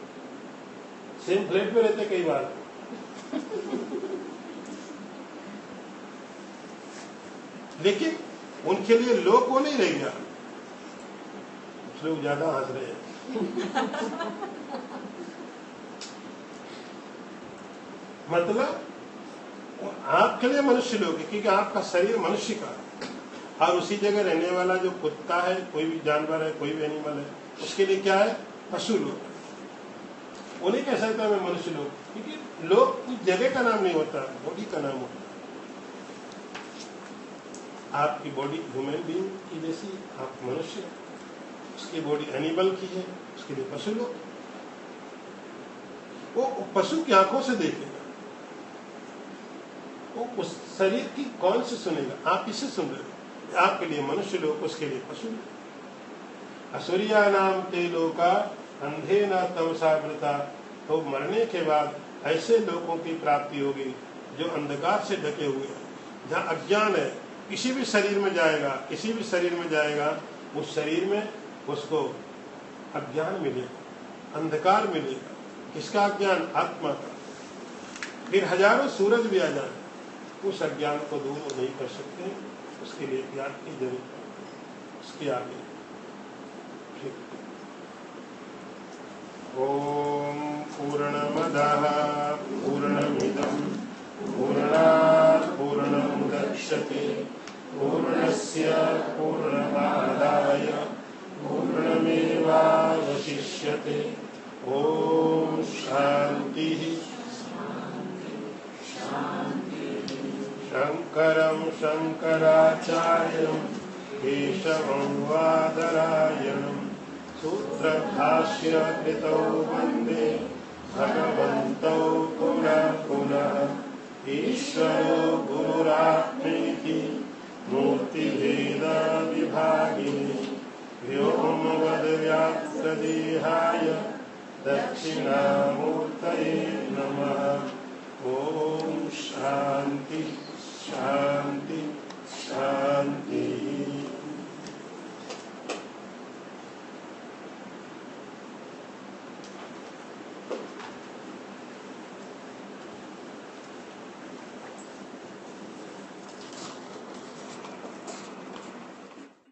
Speaker 1: सेम फ्लैट में रहते कई बार। लेकिन उनके लिए लोक वो नहीं रह गया। कुछ लोग ज्यादा हंस रहे हैं। मतलब आपके लिए मनुष्य लोग है, क्योंकि आपका शरीर मनुष्य का है, और उसी जगह रहने वाला जो कुत्ता है, कोई भी जानवर है, कोई भी एनिमल है, उसके लिए क्या है? पशु लोग। उन्हें कह सकता है मैं मनुष्य लोग, क्योंकि लोग कुछ जगह का नाम नहीं होता, बॉडी का नाम होता है। आपकी बॉडी ह्यूमन बीइंग की जैसी, आप मनुष्य, उसकी बॉडी एनिमल की है, उसके लिए पशु लोग। वो पशु की आंखों से देखेगा, वो उस शरीर की कौन से सुनेगा? आप इसे सुन रहे हो। आपके लिए मनुष्य लोग, उसके लिए पशु लोग। असुरिया नाम ते लोका अंधे न तमसा वृता। तो मरने के बाद ऐसे लोगों की प्राप्ति होगी जो अंधकार से ढके हुए हैं, जहाँ अज्ञान है। किसी भी शरीर में जाएगा, किसी भी शरीर में जाएगा, उस शरीर में उसको अज्ञान मिलेगा, अंधकार मिलेगा। किसका अज्ञान? आत्मा का। फिर हजारों सूरज भी आ जाए, उस अज्ञान को दूर नहीं कर सकते। उसके लिए ज्ञान की जरूरत है। उसके आगे ओम पूर्णमदः पूर्णमिदं पूर्णात् पूर्णमुदच्यते पूर्णस्य पूर्णमादाय पूर्णमेवावशिष्यते। ओम शांति शंकरं शंकराचार्यं केशवं वादरायणं सूत्रभाष्य कृतौ वन्दे भगवन्तौ पुनः पुनः। ईश्वरो गुरुरात्मेति मूर्तिभेद विभागिने व्योमवद् व्याप्तदेहाय दक्षिणामूर्तये नमः। ओम शांति शांति शांति।